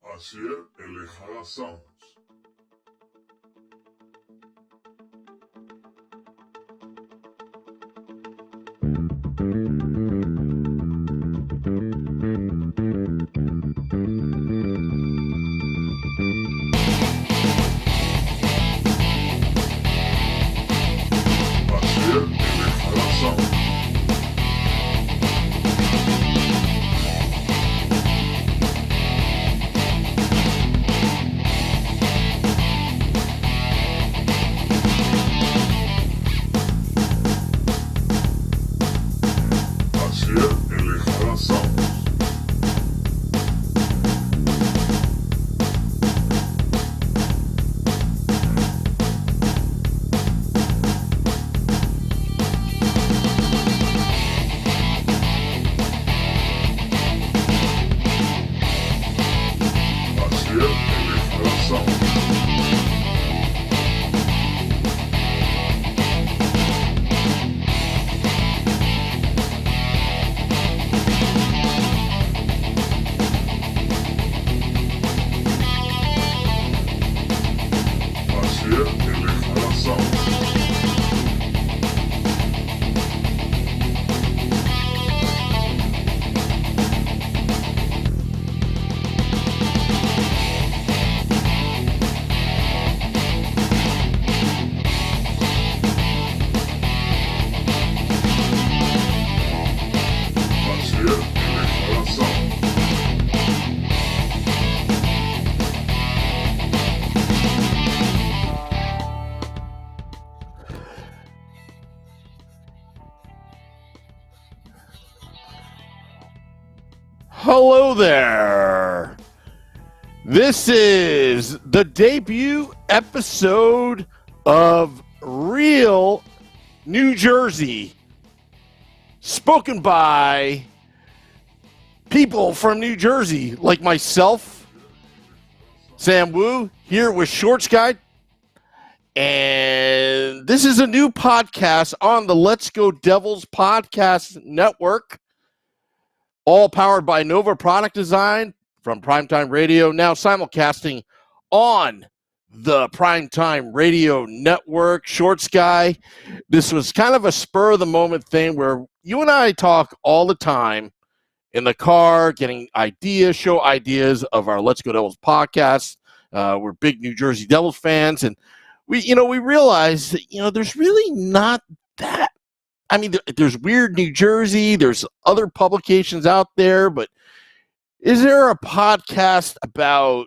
Ayer Elejada Sounds. Ayer Elejada Sounds. Ayer Elejada Sounds. Ayer Elejada Sounds. Ayer Elejada Sounds. Ayer Elejada Sounds. Hello there. This is the debut episode of Real New Jersey, spoken by people from New Jersey, like myself, Sam Wu, here with Shorts Guide. And this is a new podcast on the Let's Go Devils podcast network, all powered by Nova Product Design from Primetime Radio, now simulcasting on the Primetime Radio Network. Shorts Guy, this was kind of a spur-of-the-moment thing where you and I talk all the time in the car, getting ideas, show ideas of our Let's Go Devils podcast. We're big New Jersey Devils fans, and we realize that, there's really not that. I mean, there's Weird New Jersey, there's other publications out there, but is there a podcast about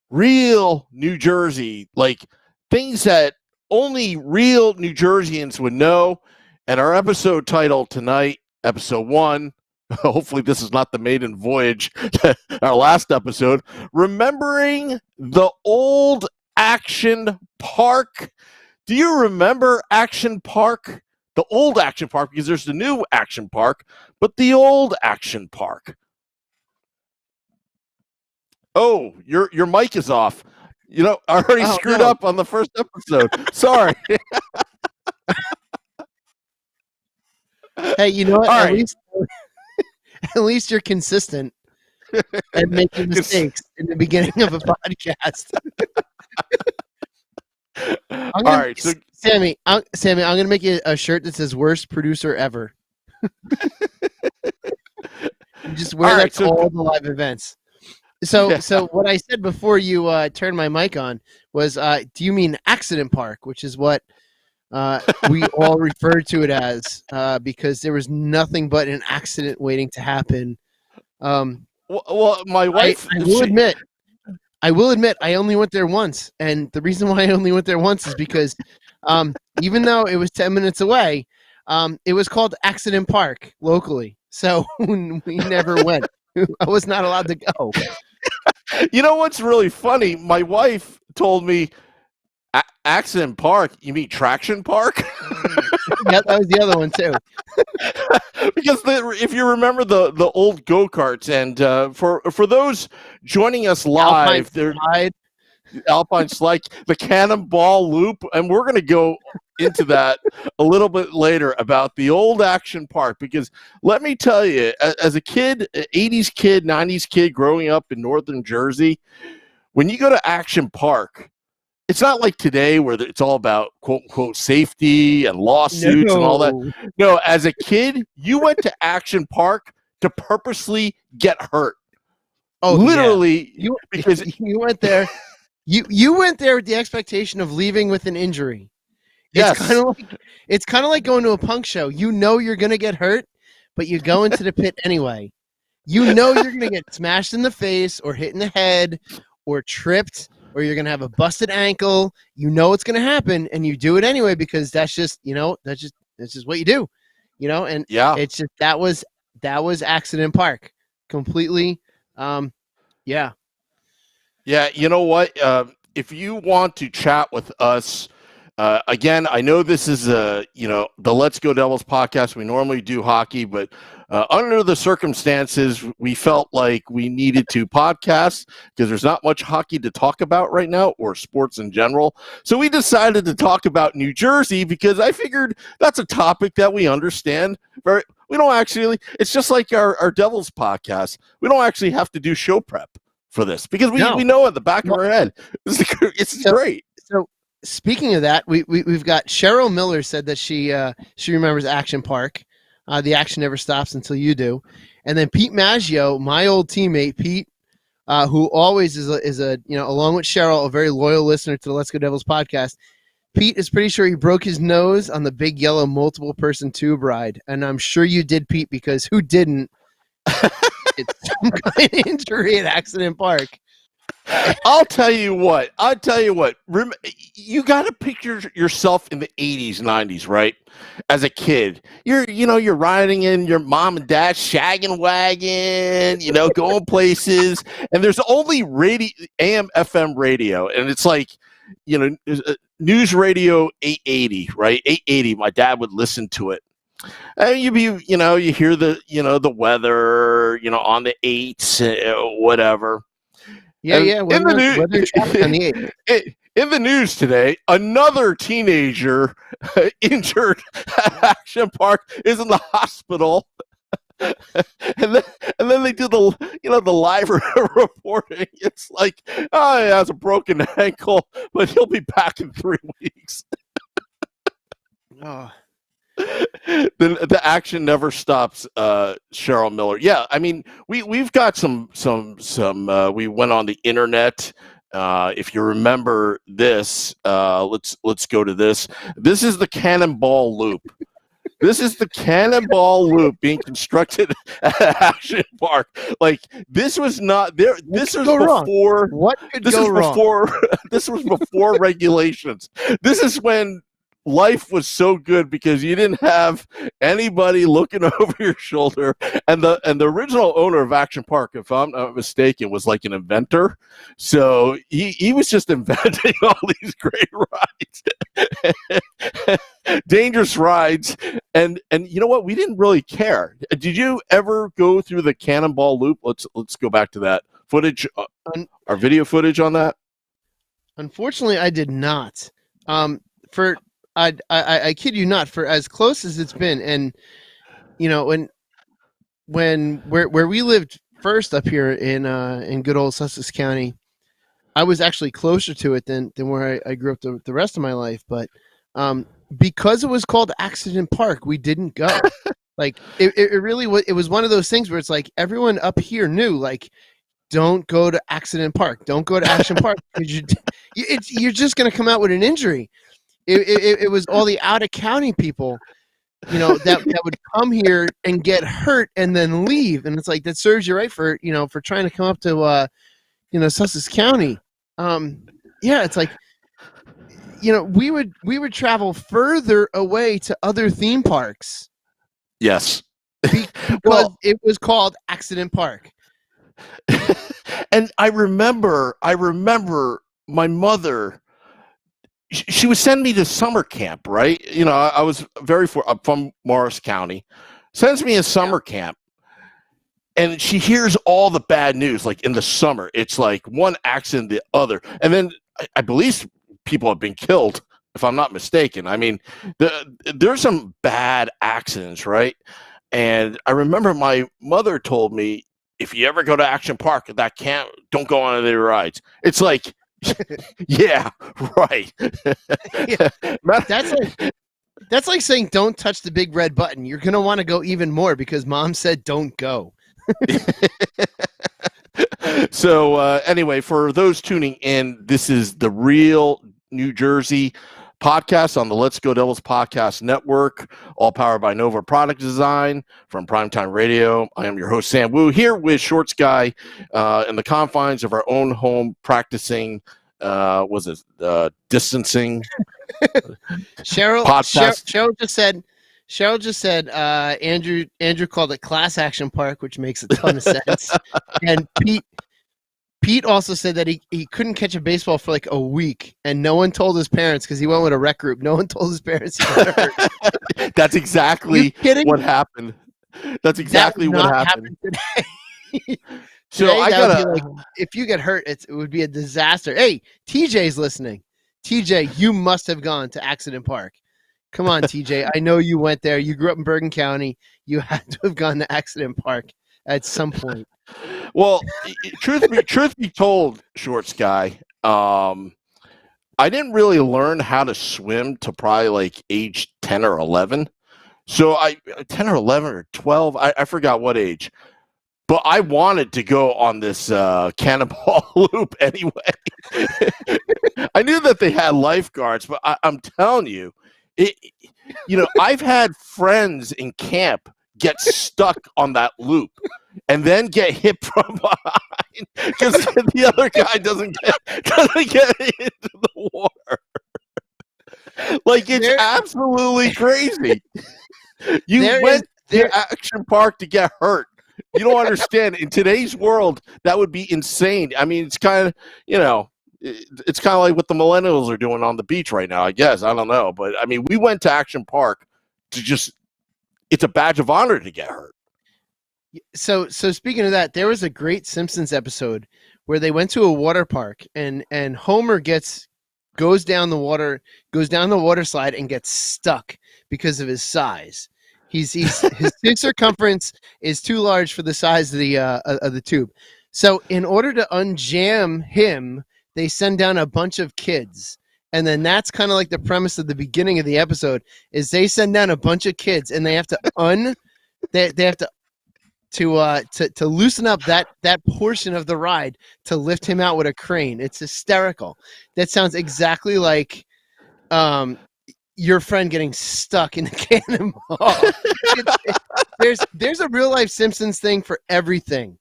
real New Jersey, like things that only real New Jerseyans would know? And our episode title tonight, episode 1, hopefully this is not the maiden voyage, our last episode, Remembering the Old Action Park. Do you remember Action Park? The old Action Park, because there's the new Action Park, but the old Action Park. Oh, your mic is off. I already screwed up on the first episode. Sorry. Hey, you know what? All At right. least you're consistent at making mistakes in the beginning of a podcast. All right, so Sammy, I'm going to make you a shirt that says "Worst Producer Ever." You just wear that to all the live events. So what I said before you turned my mic on was, do you mean Accident Park, which is what we all referred to it as, because there was nothing but an accident waiting to happen. Well, my wife. I will admit, I only went there once, and the reason why I only went there once is because even though it was 10 minutes away, it was called Accident Park locally, so we never went. I was not allowed to go. You know what's really funny? My wife told me, Accident Park? You mean Traction Park? Yeah, that was the other one too. Because if you remember the old go-karts, and for those joining us live, Alpine slide, the cannonball loop, and we're going to go into that a little bit later about the old Action Park, because let me tell you, as a kid, 80s kid, 90s kid growing up in northern Jersey, when you go to Action Park, it's not like today where it's all about quote unquote safety and lawsuits and all that. No, as a kid, you went to Action Park to purposely get hurt. Oh, literally, yeah. because you went there. You went there with the expectation of leaving with an injury. Yes. It's kind of like going to a punk show. You know you're going to get hurt, but you go into the pit anyway. You know you're going to get smashed in the face or hit in the head or tripped, or you're going to have a busted ankle. You know it's going to happen, and you do it anyway because that's just what you do. And it's just that was Accident Park completely. Yeah. You know what? If you want to chat with us, again, I know this is the Let's Go Devils podcast. We normally do hockey, but under the circumstances, we felt like we needed to podcast because there's not much hockey to talk about right now, or sports in general. So we decided to talk about New Jersey because I figured that's a topic that we understand. We don't actually. It's just like our Devils podcast. We don't actually have to do show prep for this because we know at the back of our head. It's great. So speaking of that, we've got Cheryl Miller said that she remembers Action Park. The action never stops until you do. And then Pete Maggio, my old teammate Pete, who always is a along with Cheryl, a very loyal listener to the Let's Go Devils podcast. Pete is pretty sure he broke his nose on the big yellow multiple person tube ride, and I'm sure you did, Pete, because who didn't? It's some kind of injury at Accident Park. I'll tell you what. You got to picture yourself in the 80s, 90s, right? As a kid, you're riding in your mom and dad's shaggin' wagon, going places, and there's only AM, FM radio, and it's like, News Radio 880, right? 880. My dad would listen to it. And you hear the weather, on the 8s, whatever. Yeah. In the news today, another teenager injured at Action Park is in the hospital. and then they do the live reporting. It's like, he has a broken ankle, but he'll be back in 3 weeks. Oh. The action never stops, Cheryl Miller. Yeah, I mean, we've got some we went on the internet. If you remember this, let's go to this. This is the Cannonball Loop. This is the Cannonball Loop being constructed at Action Park. Like, this was not there. This was before. What could go wrong? This was before regulations. This is when life was so good because you didn't have anybody looking over your shoulder, and the original owner of Action Park, if I'm not mistaken, was like an inventor. So he was just inventing all these great rides, dangerous rides, and you know what? We didn't really care. Did you ever go through the Cannonball Loop? Let's go back to that footage, our video footage on that. Unfortunately, I did not. I kid you not, for as close as it's been, and when where we lived first up here in good old Sussex County, I was actually closer to it than where I grew up the rest of my life. But because it was called Accident Park, we didn't go. Like it really was. It was one of those things where it's like everyone up here knew, like, don't go to Accident Park, don't go to Action Park, because you're just going to come out with an injury. It was all the out of county people, that would come here and get hurt and then leave, and it's like that serves you right for trying to come up to Sussex County. It's like we would travel further away to other theme parks. Yes, because it was called Accident Park. And I remember my mother. She would send me to summer camp, right? I was I'm from Morris County. Sends me a summer camp, and she hears all the bad news. Like in the summer, it's like one accident, the other, and then I believe people have been killed, if I'm not mistaken. I mean, there's some bad accidents, right? And I remember my mother told me, if you ever go to Action Park, don't go on any of the rides. It's like, yeah, right. Yeah, that's like saying don't touch the big red button. You're gonna want to go even more because mom said don't go. So anyway, for those tuning in, this is the Real New Jersey podcast on the Let's Go Devils podcast network, all powered by Nova Product Design from Primetime Radio. I am your host, Sam Wu, here with Shorts Guy in the confines of our own home, practicing distancing. Cheryl just said Andrew called it Class Action Park, which makes a ton of sense. And Pete also said that he couldn't catch a baseball for like a week, and no one told his parents because he went with a rec group. No one told his parents he got hurt. That's exactly what happened. That's exactly what happened today. So I gotta, like, if you get hurt, it would be a disaster. Hey, TJ's listening. TJ, you must have gone to Accident Park. Come on, TJ. I know you went there. You grew up in Bergen County. You had to have gone to Accident Park at some point. Well, truth be told, Shorts Guy, I didn't really learn how to swim to probably like age 10 or 11. So 10 or 11 or 12, I forgot what age. But I wanted to go on this cannonball loop anyway. I knew that they had lifeguards, but I'm telling you, I've had friends in camp get stuck on that loop and then get hit from behind because the other guy doesn't get into the water. Like, it's absolutely crazy. You went to Action Park to get hurt. You don't understand. In today's world, that would be insane. I mean, it's kind of, it's kind of like what the millennials are doing on the beach right now, I guess. I don't know. But, I mean, we went to Action Park to it's a badge of honor to get hurt. So speaking of that, there was a great Simpsons episode where they went to a water park and Homer goes down the water slide and gets stuck because of his size. His circumference is too large for the size of the tube. So in order to unjam him, they send down a bunch of kids. And then that's kind of like the premise of the beginning of the episode is they send down a bunch of kids and they have to to loosen up that portion of the ride to lift him out with a crane. It's hysterical. That sounds exactly like your friend getting stuck in the cannonball. There's a real life Simpsons thing for everything.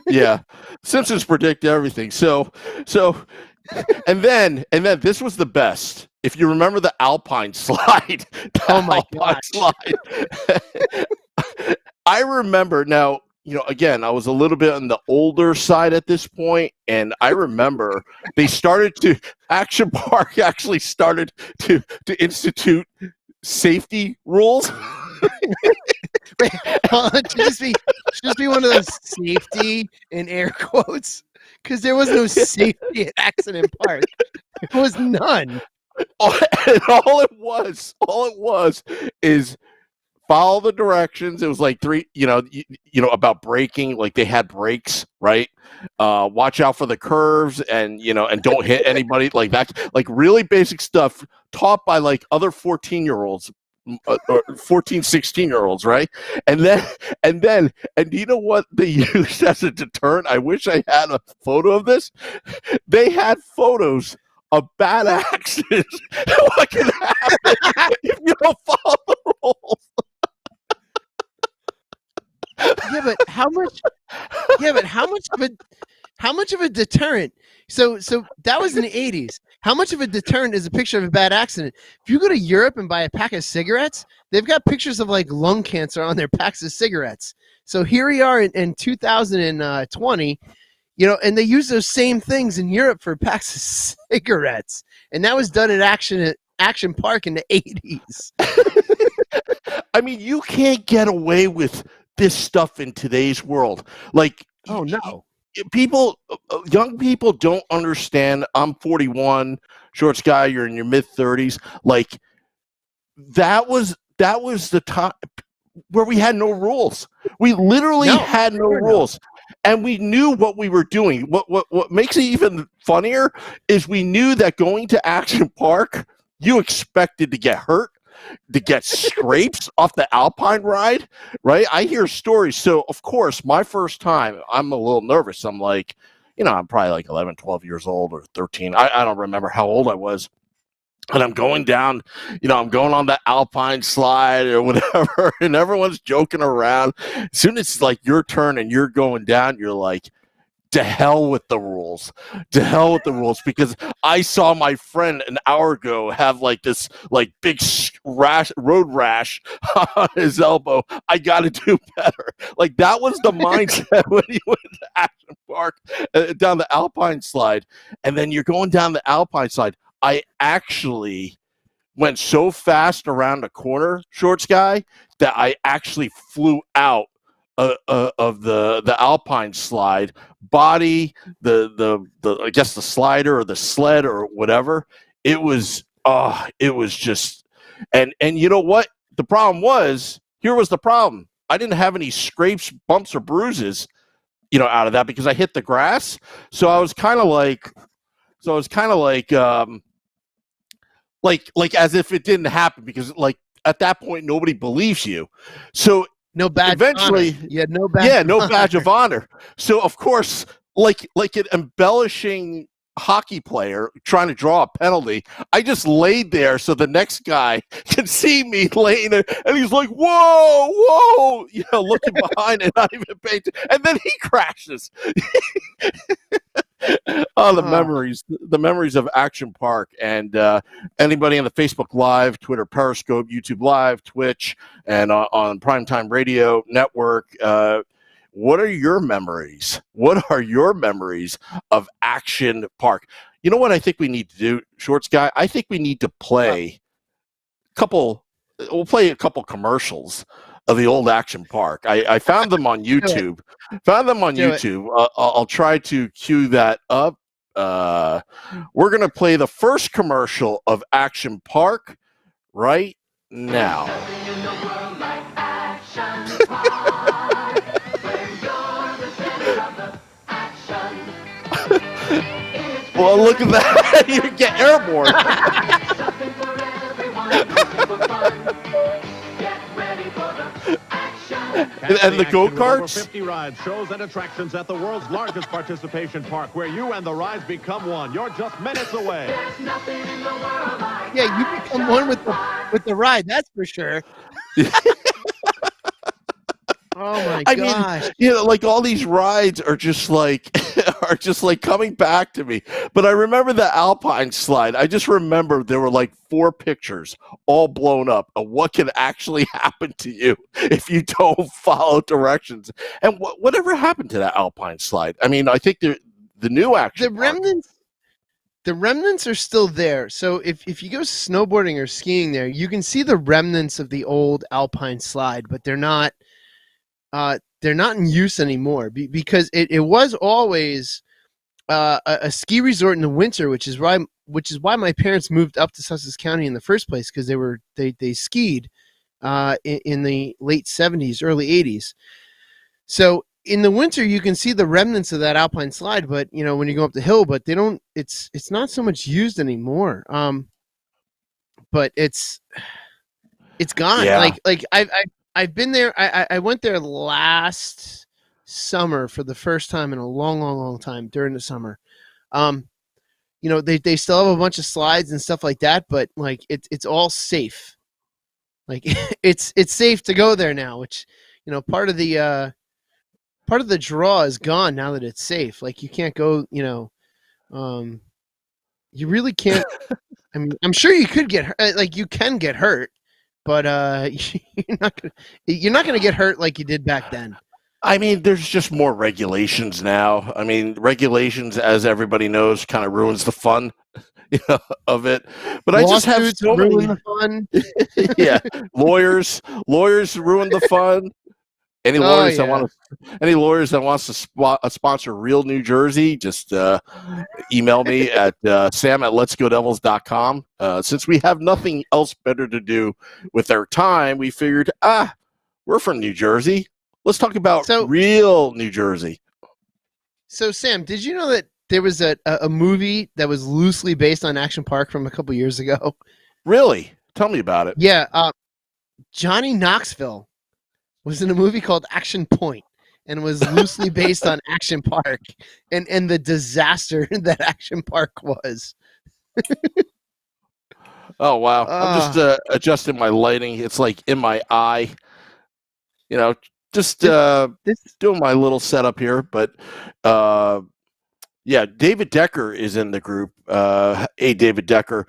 Yeah, Simpsons predict everything. So, and then this was the best. If you remember the Alpine slide, slide. I remember now. Again, I was a little bit on the older side at this point, and I remember Action Park actually started to institute safety rules. It should just be one of those safety in air quotes, because there was no safety at Accident Park. There was none. And all it was is follow the directions. It was like three, about braking. Like they had brakes, right? Watch out for the curves, and don't hit anybody. Like that, like really basic stuff taught by like other 14-year-olds. Or 14, 16-year-olds, right? And you know what they used as a deterrent? I wish I had a photo of this. They had photos of bad accidents. What can happen if you don't follow the rules? Yeah, but how much of a deterrent? So that was in the 80s. How much of a deterrent is a picture of a bad accident? If you go to Europe and buy a pack of cigarettes, they've got pictures of like lung cancer on their packs of cigarettes. So here we are in 2020, and they use those same things in Europe for packs of cigarettes. And that was done at Action Park in the 80s. I mean, you can't get away with this stuff in today's world. Like, oh no. young people don't understand. I'm 41, Shorts guy, you're in your mid 30s. Like that was the time where we had no rules. We literally had no rules. And we knew what we were doing. What makes it even funnier is we knew that going to Action Park, you expected to get hurt, to get scrapes off the Alpine ride, right? I hear stories. So, of course, my first time, I'm a little nervous. I'm like, I'm probably like 11, 12 years old or 13. I don't remember how old I was. And I'm going down, I'm going on the Alpine slide or whatever, and everyone's joking around. As soon as it's like your turn and you're going down, you're like, to hell with the rules. To hell with the rules, because I saw my friend an hour ago have like this like big road rash on his elbow. I got to do better. Like that was the mindset when you went to Action Park down the Alpine slide. And then you're going down the Alpine slide. I actually went so fast around a corner, Shorts guy, that I actually flew out of the Alpine slide. Body, the I guess the slider or the sled or whatever. It was just, and you know what? The problem was, here was the problem. I didn't have any scrapes, bumps, or bruises, out of that because I hit the grass. So I was kind of like, like as if it didn't happen, because like at that point nobody believes you. So no badge eventually of honor. You had no badge. Yeah, no badge of honor. So of course, like an embellishing hockey player trying to draw a penalty, I just laid there so the next guy can see me laying there, and he's like, whoa, looking behind and not even paying attention. And then he crashes. Oh, the memories of Action Park. And anybody on the Facebook Live, Twitter, Periscope, YouTube Live, Twitch, and on Primetime Radio Network, what are your memories? What are your memories of Action Park? You know what I think we need to do, Shorts guy? I think we need to play we'll play a couple commercials of the old Action Park. I found them on YouTube. I'll try to cue that up. We're going to play the first commercial of Action Park right now. Well, look at that. You get airborne. And the go-karts? 50 rides, shows, and attractions at the world's largest participation park, where you and the rides become one. You're just minutes away. Yeah, you become one with the ride, that's for sure. Oh my gosh. I mean, like all these rides are just like coming back to me. But I remember the Alpine slide. I just remember there were like 4 pictures all blown up of what can actually happen to you if you don't follow directions. And whatever happened to that Alpine slide? I mean, I think the new Action Park, the remnants are still there. So if you go snowboarding or skiing there, you can see the remnants of the old Alpine slide, but they're not in use anymore because it was always a ski resort in the winter, which is why my parents moved up to Sussex County in the first place, because they skied in the late 70s, early 80s. So in the winter you can see the remnants of that Alpine slide, but when you go up the hill, but they don't. It's not so much used anymore. But it's gone. Yeah. Like I've been there. I went there last summer for the first time in a long time during the summer. They still have a bunch of slides and stuff like that, but like it's all safe. Like it's safe to go there now, which part of the draw is gone now that it's safe. Like you can't go. You really can't. I mean, I'm sure you could get hurt. Like you can get hurt. But you're not gonna get hurt like you did back then. I mean, there's just more regulations now. I mean, regulations, as everybody knows, kind of ruins the fun of it. But Lawsuits I just have so many the fun. Yeah, lawyers ruin the fun. Any Oh, lawyers that yeah. any lawyers that wants to sponsor Real New Jersey, just email me at sam@letsgodevils.com. Since we have nothing else better to do with our time, we figured, we're from New Jersey. Let's talk about real New Jersey. So, Sam, did you know that there was a movie that was loosely based on Action Park from a couple years ago? Really? Tell me about it. Yeah. Johnny Knoxville was in a movie called Action Point and was loosely based on Action Park and the disaster that Action Park was. Oh, wow. I'm just adjusting my lighting. It's like in my eye. You know, just doing my little setup here. But, yeah, David Decker is in the group. Hey, David Decker.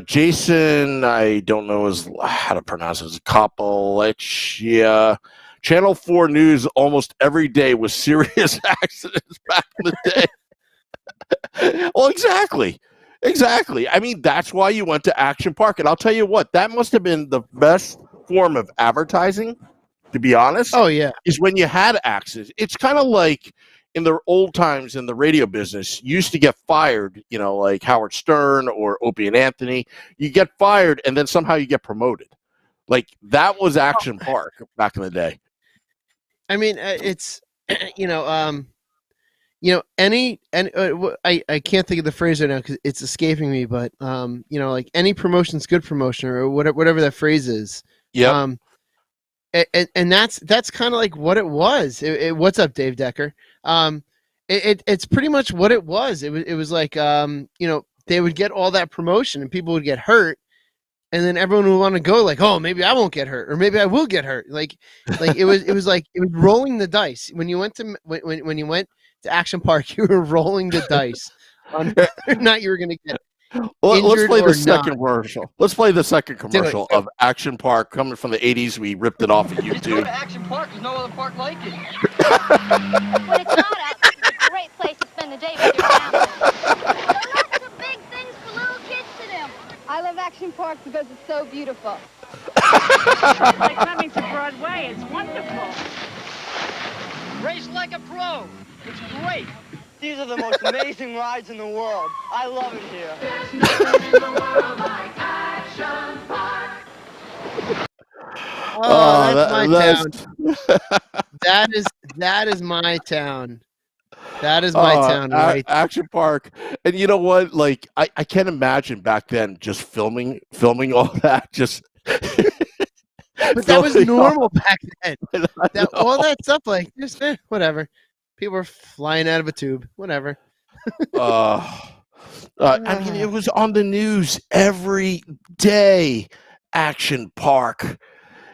Jason, I don't know how to pronounce it. Kopalechia. Channel 4 News almost every day was serious accidents back in the day. Well, exactly. I mean, that's why you went to Action Park. And I'll tell you what, that must have been the best form of advertising, to be honest. Oh, yeah. Is when you had accidents. It's kind of like in the old times in the radio business, you used to get fired, like Howard Stern or Opie and Anthony. You get fired and then somehow you get promoted. Like that was Action Park back in the day. I mean, it's, I can't think of the phrase right now because it's escaping me, but, like any promotion's good promotion or whatever that phrase is. Yeah. And that's kind of like what it was. What's up, Dave Decker? It's pretty much what it was. It was like, they would get all that promotion and people would get hurt. And then everyone would want to go like, oh, maybe I won't get hurt, or maybe I will get hurt. Like it was rolling the dice. When you went to Action Park, you were rolling the dice on whether or not you were going to get Well, let's play the not. second commercial. Let's play the second commercial of Action Park coming from the 80s. We ripped it off of YouTube. You go to Action Park, there's no other park like it. When it's not out, it's a great place to spend the day with your family. There are lots of big things for little kids to do. I love Action Park because it's so beautiful. Like coming to Broadway, it's wonderful. Race like a pro. It's great. These are the most amazing rides in the world. I love it here. There's nothing in the world like Action Park. Oh, that's my town. That is my town. That is my town, right? Action Park. And you know what? Like, I can't imagine back then just filming all that. Just. But that was normal back then. All that stuff, like, just whatever. People were flying out of a tube. Whatever. I mean, it was on the news every day. Action Park.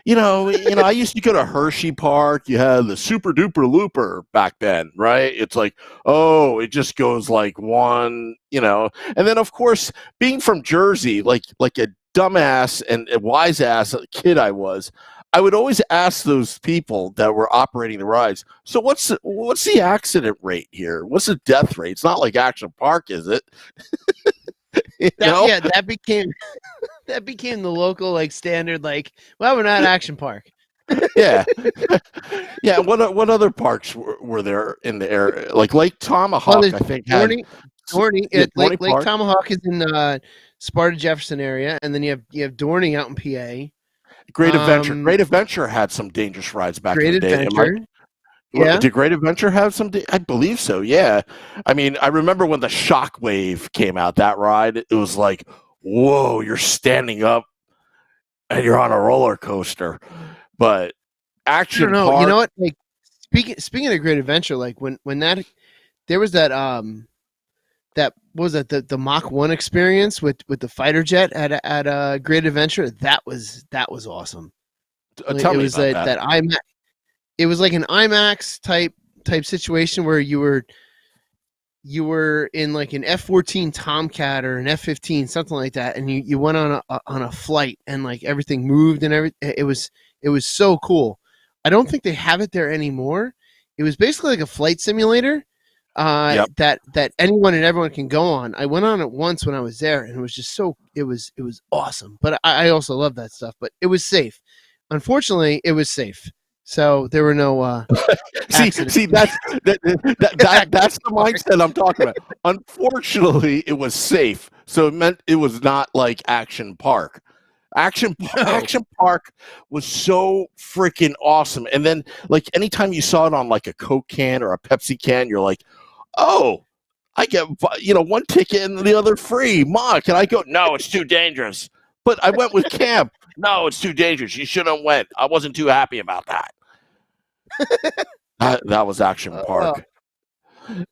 I used to go to Hershey Park. You had the Super Duper Looper back then, right? It's like, oh, it just goes like one, and then of course, being from Jersey, like a dumbass and a wise ass kid I was, I would always ask those people that were operating the rides, so what's the accident rate here? What's the death rate? It's not like Action Park, is it? That became the local like standard, like, well, we're not Action Park. Yeah. What other parks were there in the area? Like Lake Tomahawk, I think. Dorney. Lake Park. Tomahawk is in Sparta Jefferson area, and then you have Dorney out in PA. Great Adventure. Great Adventure had some dangerous rides back in the day. Adventure. Yeah. Did Great Adventure have some? I believe so. Yeah. I mean, I remember when the Shockwave came out. That ride, it was like, whoa, you're standing up and you're on a roller coaster. But Action Park. You know what? Like speaking of Great Adventure, like when that there was that what was that the Mach 1 experience with the fighter jet at Great Adventure. That was awesome. Tell me about that IMAX. It was like an IMAX type situation where you were in like an F-14 Tomcat or an F-15, something like that, and you went on a flight and like everything moved and everything. It was so cool. I don't think they have it there anymore. It was basically like a flight simulator that anyone and everyone can go on. I went on it once when I was there, and it was just it was awesome. But I also love that stuff. But it was safe. Unfortunately, it was safe. So there were no accidents. see that's that's the mindset I'm talking about. Unfortunately, it was safe, so it meant it was not like Action Park. Action Park was so freaking awesome. And then, like, anytime you saw it on like a Coke can or a Pepsi can, you're like, oh, I get one ticket and the other free. Ma, can I go? No, it's too dangerous. But I went with Camp. No, it's too dangerous. You shouldn't have went. I wasn't too happy about that. That was Action Park.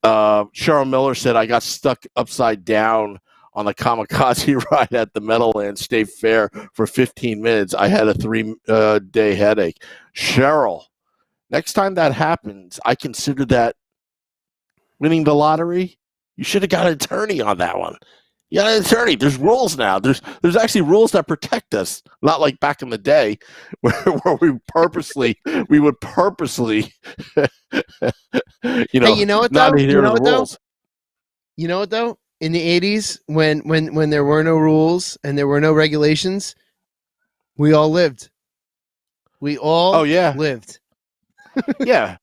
Cheryl Miller said, I got stuck upside down on the kamikaze ride at the Meadowlands State Fair for 15 minutes. I had a 3-day headache. Cheryl, next time that happens, I consider that winning the lottery. You should have got an attorney on that one. You got an attorney. There's rules now. There's actually rules that protect us. Not like back in the day where we would purposely Hey, you know what though? not adhere to the rules. You know what though? In the 80s, when there were no rules and there were no regulations, we all lived. We all lived. Yeah.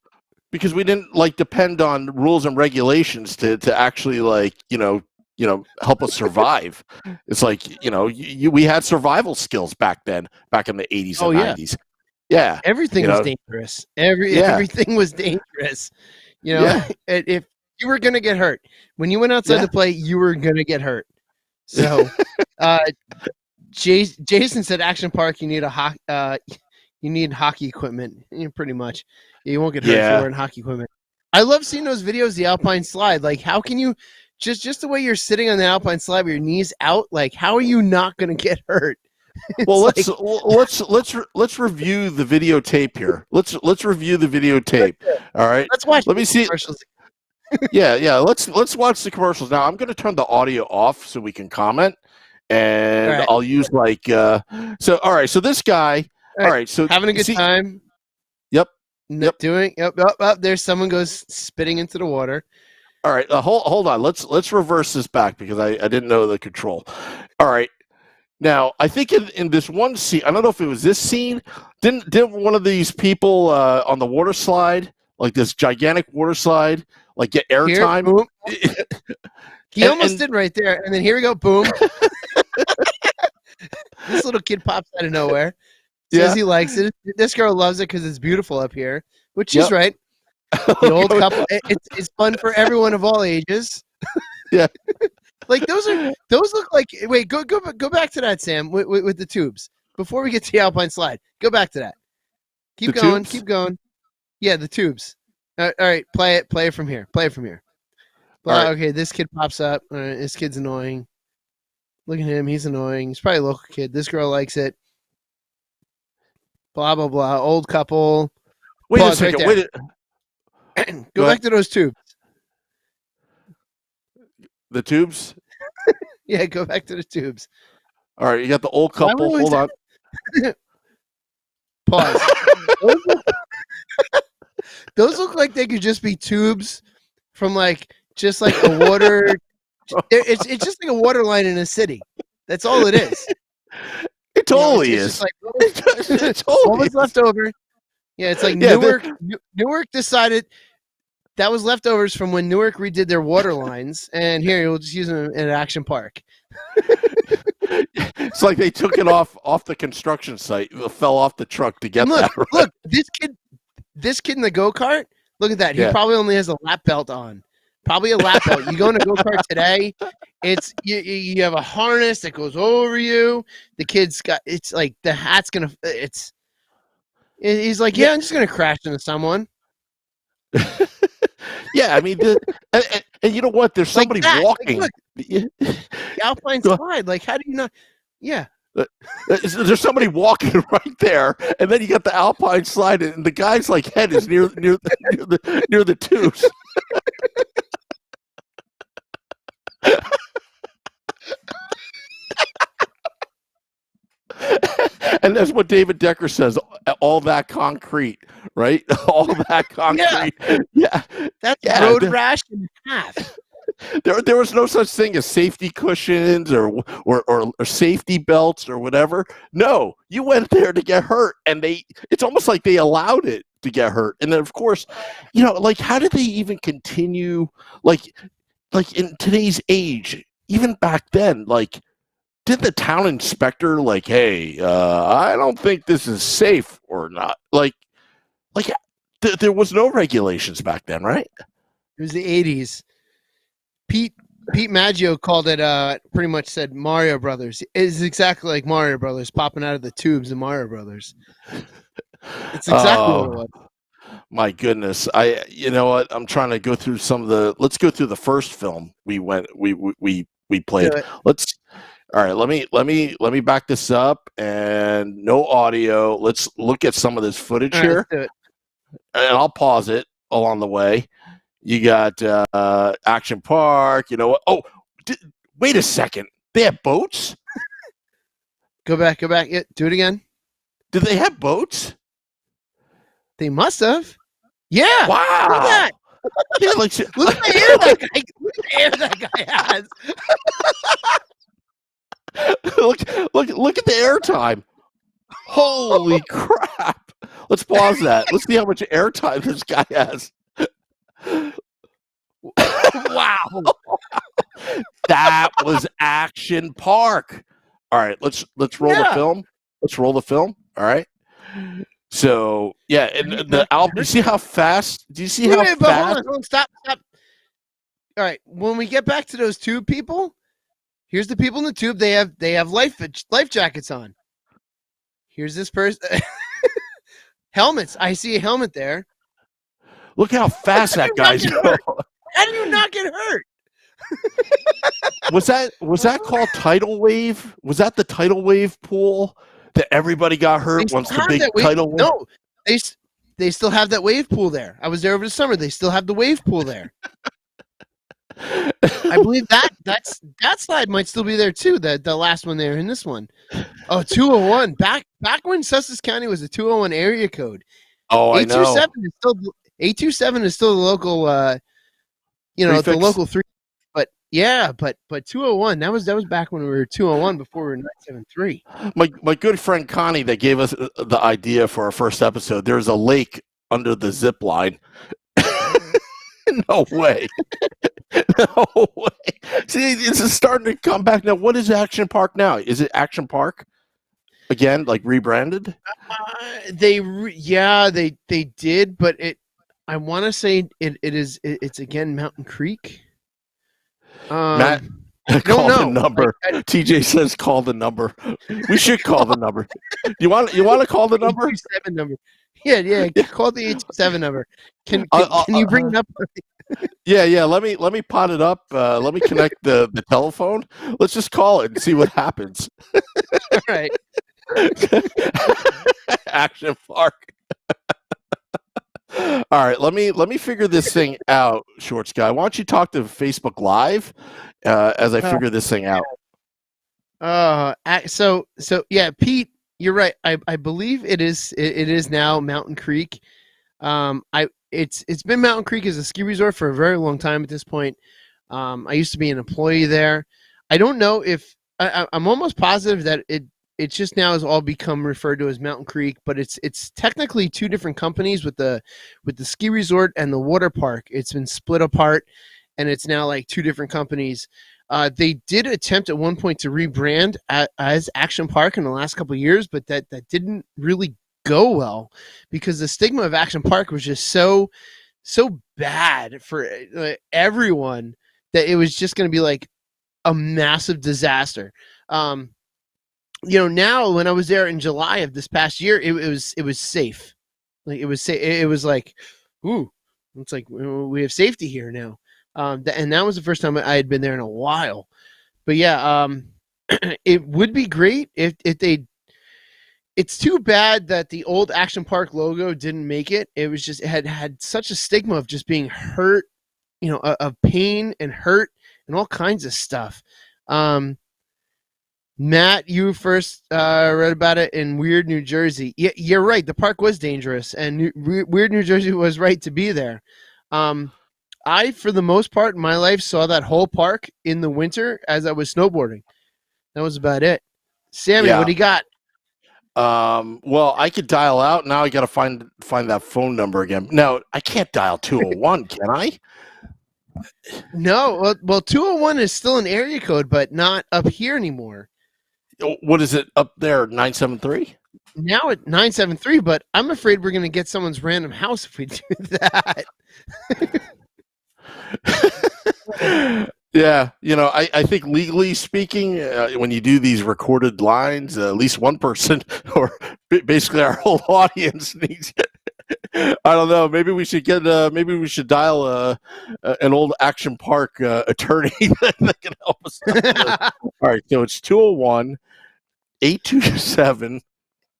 Because we didn't like depend on rules and regulations to actually like, help us survive. It's like, we had survival skills back then, back in the 80s and 90s. Yeah. Everything was dangerous. Everything was dangerous. If you were going to get hurt. When you went outside to play, you were going to get hurt. So, Jason said, Action Park, you need you need hockey equipment. Pretty much. You won't get hurt if you're wearing hockey equipment. I love seeing those videos, the Alpine slide. Like, how can you just the way you're sitting on the Alpine slide with your knees out? Like, how are you not going to get hurt? Well, let's review the videotape here. Let's review the videotape. All right. Let's watch. Let me see. Commercials. Yeah. Let's watch the commercials now. I'm going to turn the audio off so we can comment, and I'll use like so. All right. So this guy. All right. So having a good time. Yep. Yep. There's someone goes spitting into the water. All right. Hold on. Let's reverse this back because I didn't know the control. All right. Now, I think in this one scene, I don't know if it was this scene, didn't one of these people on the water slide, like this gigantic water slide, like get airtime? He almost did right there, and then here we go, boom. This little kid pops out of nowhere, says he likes it. This girl loves it because it's beautiful up here, which she's right. The old couple, it's fun for everyone of all ages. Yeah. Like those look like. Wait, go back to that, Sam, with the tubes before we get to the Alpine slide. Go back to that. Keep going. Yeah, the tubes. All right, play it from here. Right. Okay, this kid pops up. This kid's annoying. Look at him. He's annoying. He's probably a local kid. This girl likes it. Blah blah blah. Old couple. Wait a second. Right Go back to those tubes. The tubes? Yeah, go back to the tubes. All right, you got the old couple. Hold on. Pause. Those look like they could just be tubes from just like a water. It's just like a water line in a city. That's all it is. It totally is. What was left over? Yeah, it's like Newark decided. That was leftovers from when Newark redid their water lines, and here we'll just use them in an Action Park. It's like they took it off the construction site. It fell off the truck to get that. Right? Look, this kid in the go-kart, look at that. He probably only has a lap belt on. Probably a lap belt. You go in a go-kart today, it's you have a harness that goes over you. The kid's got, it's like the hat's going to, he's like, I'm just going to crash into someone. Yeah, I mean, and you know what? There's somebody walking. Like, the Alpine slide. Like, how do you not? Yeah. There's somebody walking right there, and then you got the Alpine slide, and the guy's like head is near the tubes. And that's what David Decker says. All that concrete, right? All that concrete. Yeah. That's road rash in half. There was no such thing as safety cushions or safety belts or whatever. No, you went there to get hurt, and it's almost like they allowed it to get hurt. And then, of course, like, how did they even continue, like in today's age, even back then, like, did the town inspector, like, hey, I don't think this is safe or not? Like there was no regulations back then, right? It was the 80s. Pete Maggio called it, pretty much said Mario Brothers. It's exactly like Mario Brothers popping out of the tubes in Mario Brothers. It's exactly what it was. My goodness. You know what? I'm trying to go through let's go through the first film we played. All right, let me back this up, and no audio. Let's look at some of this footage here. Right, and I'll pause it along the way. You got Action Park. You know what? Oh, wait a second. They have boats? Go back. Yeah, do it again. Did they have boats? They must have. Yeah. Wow. Look at that. Yeah, look at the hair that guy. Look at the hair that guy has. look at the airtime. Holy crap. Let's pause that. Let's see how much airtime this guy has. Wow. That was Action Park. All right, let's roll the film. Let's roll the film. All right. So, yeah, and the album, you see how fast? Do you see how fast? Hold on, stop. All right, when we get back to those tube people, here's the people in the tube. They have life jackets on. Here's this person. Helmets. I see a helmet there. Look how fast that guy's going. How did you not get hurt? Was that called tidal wave? Was that the tidal wave pool that everybody got hurt once the big tidal wave? No, they still have that wave pool there. I was there over the summer. They still have the wave pool there. I believe that slide might still be there too. The last one there in this one. Oh, 201. Back when Sussex County was a 201 area code. Oh, I know. 827 is still the local the local 3. But yeah, but 201, that was back when we were 201 before we were 973. My good friend Connie that gave us the idea for our first episode. There's a lake under the zip line. No way. No way. See, this is starting to come back now. What is Action Park now? Is it Action Park again, like rebranded? They did, but I want to say it's again Mountain Creek. Matt, call the number. TJ says call the number. We should call the number. You want to call the number? 827 number. Yeah. Call the 827 number. Can you bring it up? Yeah. Let me pot it up. Let me connect the telephone. Let's just call it and see what happens. All right. Action Park. All right, let me figure this thing out, Shorts Guy. Why don't you talk to Facebook Live as I figure this thing out? So yeah, Pete, you're right. I believe it is now Mountain Creek. It's been Mountain Creek as a ski resort for a very long time at this point. I used to be an employee there. I don't know if I'm almost positive that it just now has all become referred to as Mountain Creek, but it's technically two different companies with the ski resort and the water park. It's been split apart, and it's now like two different companies. They did attempt at one point to rebrand as Action Park in the last couple of years, but that didn't really go well because the stigma of Action Park was just so bad for everyone that it was just going to be like a massive disaster. Now when I was there in July of this past year, it was safe. Like it was safe. It was like, ooh, it's like we have safety here now. And that was the first time I had been there in a while. But yeah, it would be great if they. It's too bad that the old Action Park logo didn't make it. It was just it had such a stigma of just being hurt, of pain and hurt and all kinds of stuff. Matt, you first read about it in Weird, New Jersey. Yeah, you're right. The park was dangerous, and Weird, New Jersey was right to be there. for the most part in my life, saw that whole park in the winter as I was snowboarding. That was about it. Sammy, Yeah. what do you got? Well, I could dial out. Now I got to find that phone number again. No, I can't dial 201, can I? No, well, 201 is still an area code, but not up here anymore. What is it up there? 973? Now at 973, but I'm afraid we're going to get someone's random house if we do that. Yeah, I think legally speaking, when you do these recorded lines, at least one person or basically our whole audience needs. I don't know. Maybe we should dial an old Action Park attorney that can help us. All right, so it's 201 827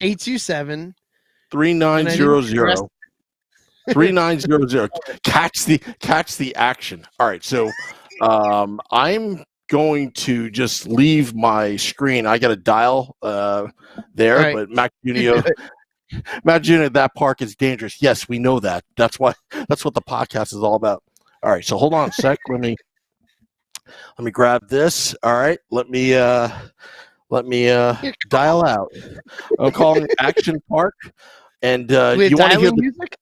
827 3900. 3900. Catch the action. All right, so I'm going to just leave my screen. I got a dial there, right. but Mac Junior, that park is dangerous. Yes, we know that. That's what the podcast is all about. All right, so hold on a sec. Let me grab this. All right, let me dial out. I'm calling Action Park, and you want to hear music?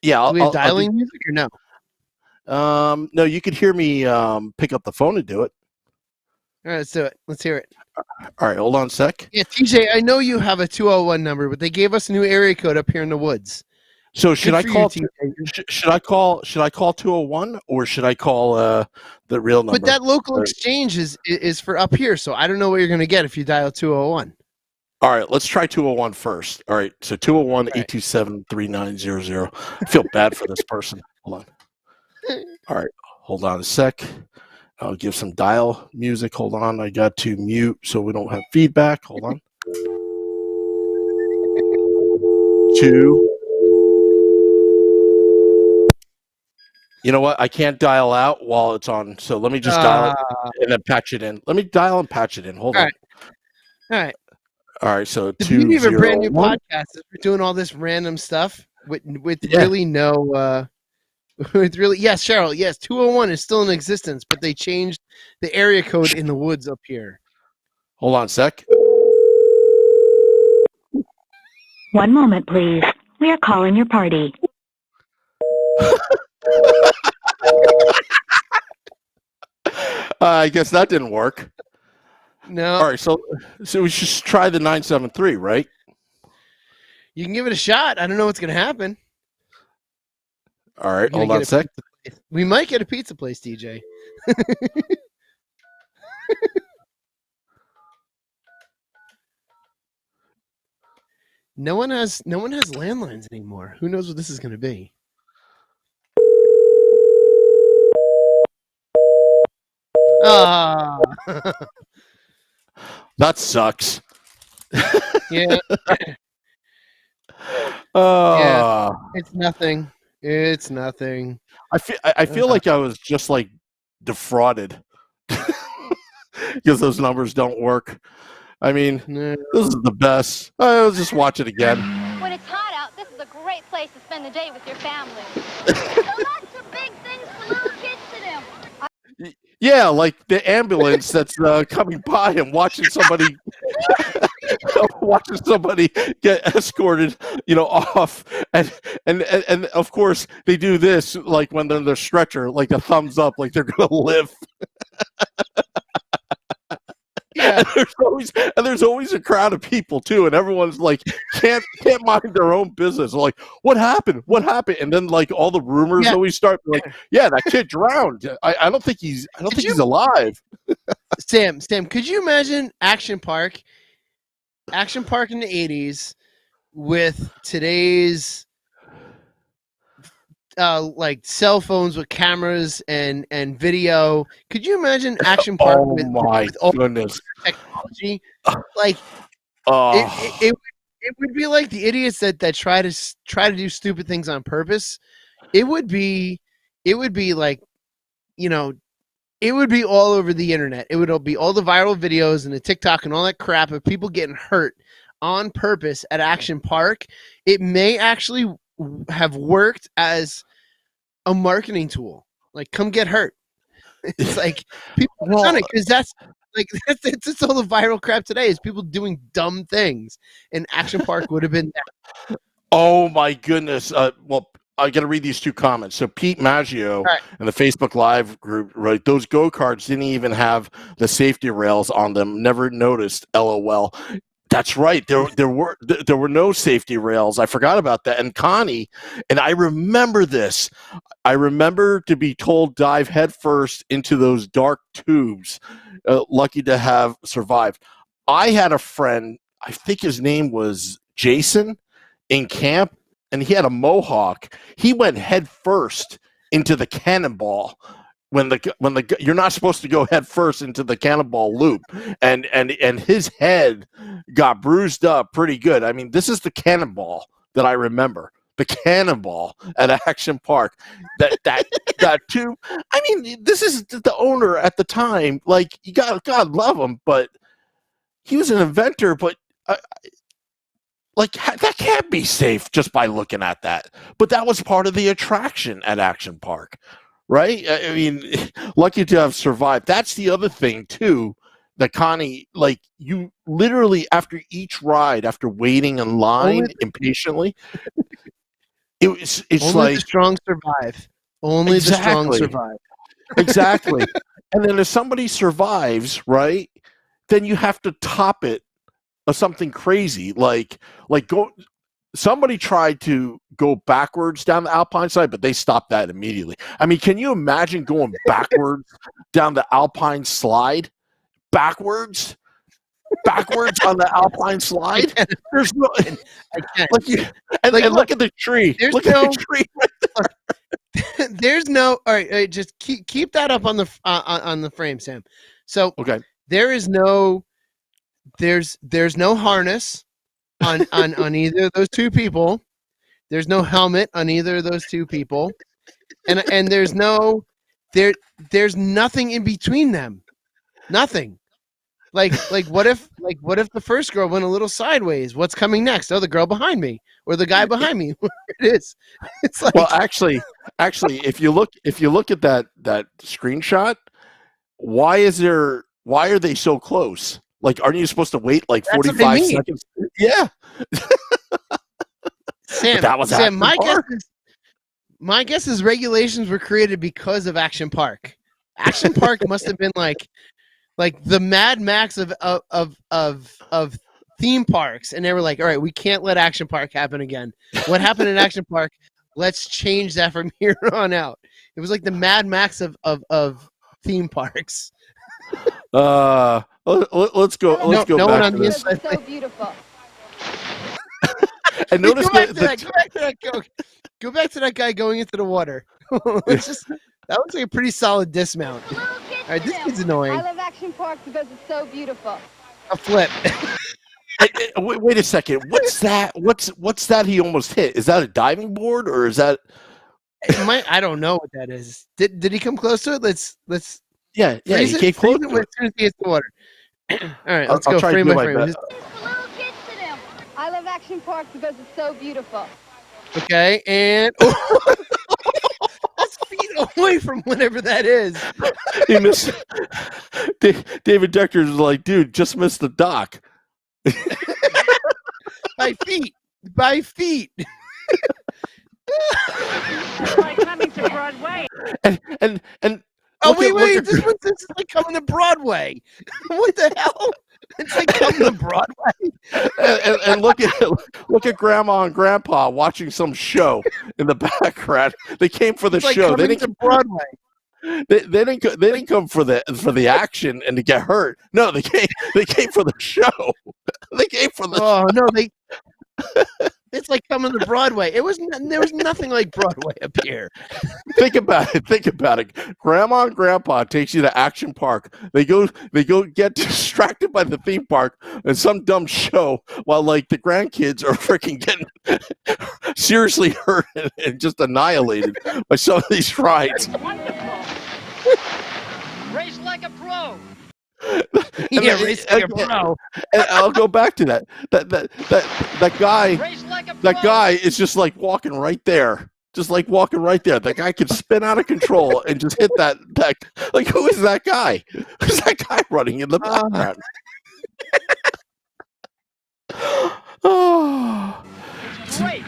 Yeah, do we have dialing music or no? No, you could hear me pick up the phone and do it. All right, let's do it. Let's hear it. All right, hold on a sec. Yeah, TJ, I know you have a 201 number, but they gave us a new area code up here in the woods. So should I call 201 or should I call the real number? But that local exchange is for up here, so I don't know what you're going to get if you dial 201. All right, let's try 201 first. All right, so 201-827-3900. I feel bad for this person. Hold on. All right, hold on a sec. I'll give some dial music. Hold on. I got to mute so we don't have feedback. Hold on. 2. You know what? I can't dial out while it's on, so let me just dial it and then patch it in. Let me dial and patch it in. Hold on. All right. All right, so the beauty of a brand new podcast is we're doing all this random stuff with really no with really Cheryl, yes, 201 is still in existence, but they changed the area code in the woods up here. Hold on a sec. One moment, please. We are calling your party. I guess that didn't work. No. All right, so we should try the 973, right? You can give it a shot. I don't know what's going to happen. All right, hold on a sec. We might get a pizza place, DJ. No one has landlines anymore. Who knows what this is going to be? Ah. That sucks. Yeah. Yeah. It's nothing. It's nothing. I feel like I was just like defrauded because those numbers don't work. I mean, this is the best. I'll just watch it again. When it's hot out, this is a great place to spend the day with your family. There are lots of big things for little kids to do. Yeah, like the ambulance that's coming by and watching somebody get escorted, off, and of course they do this like when they're in their stretcher, like a thumbs up, like they're gonna live. Yeah. And there's always a crowd of people too, and everyone's like can't mind their own business. They're like, what happened? And then like all the rumors always start like, yeah, that kid drowned. I don't think he's alive. Sam, could you imagine Action Park in the 80s with today's like cell phones with cameras and video? Could you imagine Action Park with all goodness technology? Like it would be like the idiots that try to do stupid things on purpose. It would be like, it would be all over the internet. It would be all the viral videos and the TikTok and all that crap of people getting hurt on purpose at Action Park. It may actually have worked as a marketing tool. Like, come get hurt. It's like people have done it because that's all the viral crap today is people doing dumb things. And Action Park would have been that. Oh my goodness. Well, I got to read these two comments. So Pete Maggio in the Facebook Live group, right? Those go-karts didn't even have the safety rails on them. Never noticed. LOL. That's right. There were no safety rails. I forgot about that. And Connie, and I remember this. I remember to be told dive headfirst into those dark tubes. Lucky to have survived. I had a friend. I think his name was Jason in camp, and he had a mohawk. He went head first into the cannonball when you're not supposed to go head first into the cannonball loop, and his head got bruised up pretty good. I mean, this is the cannonball that I remember. The cannonball at Action Park. That tube. I mean, this is the owner at the time. Like, you God love him, but he was an inventor. But like, that can't be safe just by looking at that. But that was part of the attraction at Action Park, right? I mean, lucky to have survived. That's the other thing too. That Connie, like, you literally after each ride, after waiting in line impatiently. It's only like the strong survive. Only the strong survive. Exactly. And then if somebody survives, right, then you have to top it of something crazy. Like somebody tried to go backwards down the Alpine side, but they stopped that immediately. I mean, can you imagine going backwards down the Alpine slide? Backwards on the Alpine slide. There's no. I can't. And look at the tree. Look at the tree. Right there's no. All right, just keep that up on the frame, Sam. So okay, there's no harness on either of those two people. There's no helmet on either of those two people, and there's nothing in between them. Nothing. Like what if the first girl went a little sideways? What's coming next? Oh, the girl behind me or the guy behind me. It is. It's like, well, actually, if you look at that screenshot, why are they so close? Like, aren't you supposed to wait like 45 seconds? Yeah. Sam, that was Sam, my guess is regulations were created because of Action Park. Action Park must have been like the Mad Max of theme parks, and they were like, all right, we can't let Action Park happen again. What happened in Action Park? Let's change that from here on out. It was like the Mad Max of theme parks. Let's go back to this. So beautiful. And notice go back to that guy going into the water. That looks like a pretty solid dismount. All right, this kid's annoying. I love Action Park because it's so beautiful. A flip. Wait a second. What's that? What's that he almost hit? Is that a diving board or is that? I don't know what that is. Did he come close to it? Let's. Yeah. He came close to it. As soon as he hits the water. All right, let's I'll go try frame to by do frame. my The little kids to them. I love Action Park because it's so beautiful. Okay, and that's feet away from whatever that is. He missed. David Decker's like, dude, just missed the dock. By feet. It's like coming to Broadway. And oh wait! This is like coming to Broadway. What the hell? It's like coming to Broadway. and look at Grandma and Grandpa watching some show in the background. They came for the it's like show. They didn't to Broadway. They didn't come for the action and to get hurt. No, they came for the show. They came for the. Oh no, It's like coming to Broadway. There was nothing like Broadway up here. Think about it. Grandma and Grandpa takes you to Action Park. They go get distracted by the theme park and some dumb show while like the grandkids are freaking getting seriously hurt and just annihilated by some of these rides. Wonderful. Race like a pro. Yeah, race like a pro. And I'll go back to that. That guy. Race like a pro. That guy is just like walking right there. just like walking right there. That guy could spin out of control and just hit that. Like, who is that guy? Who's that guy running in the background? Oh, It's great.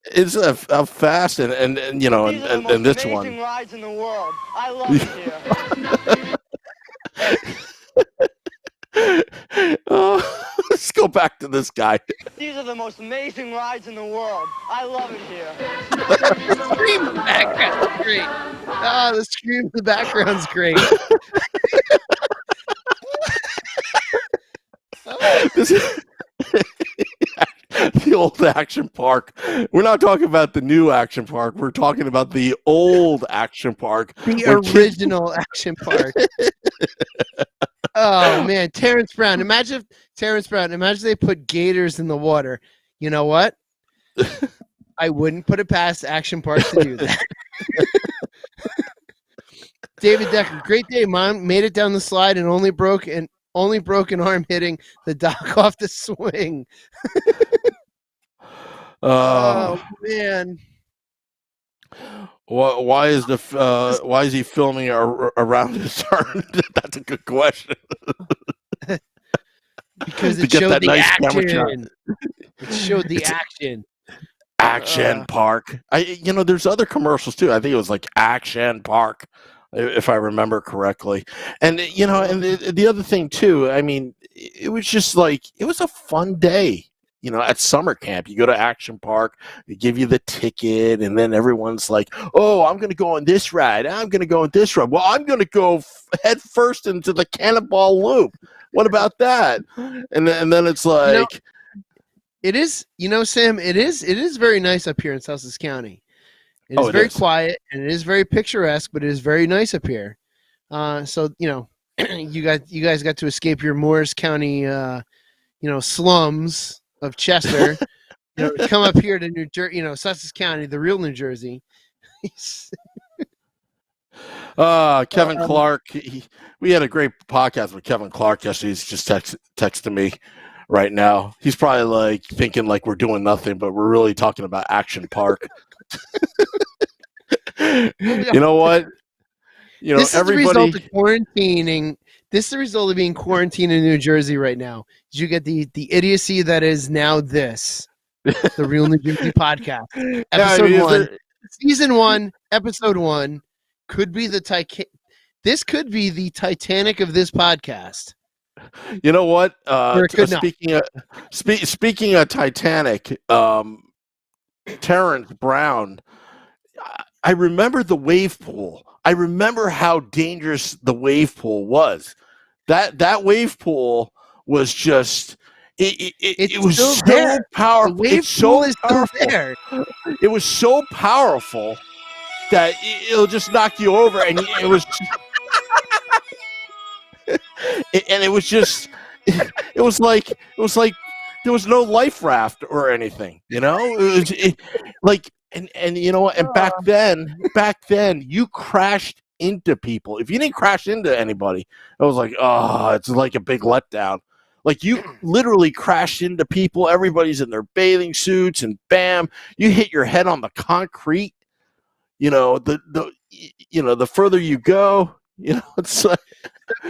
it's a fast and you know These are the and most this amazing one. rides in the world. I love it here. Let's go back to this guy. These are the most amazing rides in the world. I love it here. The scream in the background's great. Oh, the scream in the background's great. This is the old action park. We're not talking about the new action park. We're talking about the old action park. The when kids- original action park. Oh man, Terrence Brown. Imagine they put gators in the water. You know what? I wouldn't put it past Action Park to do that. David Decker, great day, Mom. Made it down the slide and only broke an arm hitting the dock off the swing. Oh man. Why is he filming around his arm? That's a good question. Because To it get showed that the nice camera shot. action. It showed the action. Action Park. There's other commercials too. I think it was like Action Park, if I remember correctly. And and the other thing too. I mean, it was just like it was a fun day. At summer camp, you go to Action Park, they give you the ticket, and then everyone's like, "Oh, I'm going to go on this ride. I'm going to go on this ride. Well, I'm going to go head first into the Cannonball Loop. What about that?" And then it's like, it is, Sam. It is very nice up here in Sussex County. It is very quiet and it is very picturesque, but it is very nice up here. So you guys got to escape your Morris County, slums of Chester, come up here to New Jersey, Sussex County, the real New Jersey. Kevin Clark. We had a great podcast with Kevin Clark yesterday. He's just texting me right now. He's probably like thinking like we're doing nothing, but we're really talking about Action Park. You know what? This is everybody. The result of quarantining. This is the result of being quarantined in New Jersey right now. Did you get the idiocy that is now this? The Real New Jersey Podcast. Episode 1. Season 1, Episode 1 could be this could be the Titanic of this podcast. You know what? Speaking of Titanic, Terrence Brown, I remember the wave pool. I remember how dangerous the wave pool was. That wave pool was just it was so there. powerful. The wave pool is still there. It was so powerful that it'll just knock you over, and it was. And it was just, it was like there was no life raft or anything, It was like, and you know what? And back then, you crashed into people. If you didn't crash into anybody, it was like, oh, it's like a big letdown. Like you literally crashed into people. Everybody's in their bathing suits, and bam, you hit your head on the concrete. The further you go, it's like.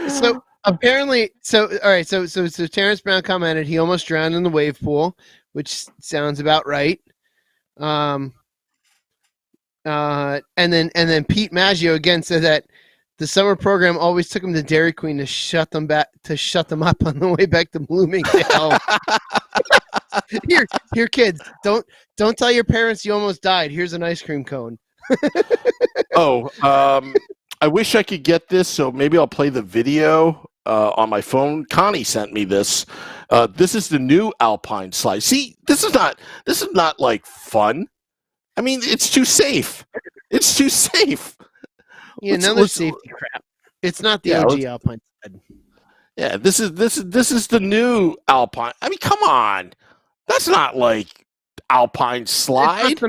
So apparently, all right. So Terrence Brown commented he almost drowned in the wave pool, which sounds about right. And then Pete Maggio again said that the summer program always took him to Dairy Queen to shut them up on the way back to Bloomingdale. Here, kids, don't tell your parents you almost died. Here's an ice cream cone. I wish I could get this, so maybe I'll play the video on my phone. Connie sent me this. This is the new Alpine slide. See, this is not like fun. I mean, it's too safe. It's too safe. Yeah, another safety crap. It's not the OG Alpine slide. Yeah, this is the new Alpine. I mean, come on. That's not like Alpine slide.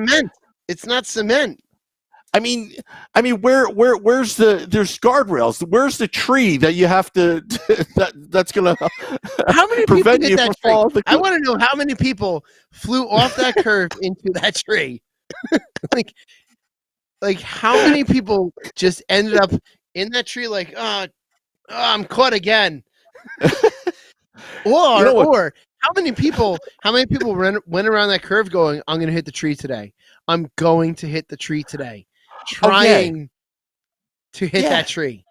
It's not cement. I mean, where's there's guardrails? Where's the tree that you have to that's gonna how many people prevent hit you that from falling? I want to know how many people flew off that curve into that tree. like how many people just ended up in that tree like, oh I'm caught again. Or You know what? or how many people went around that curve going, I'm going to hit the tree today. I'm going to hit the tree today. Trying to hit that tree.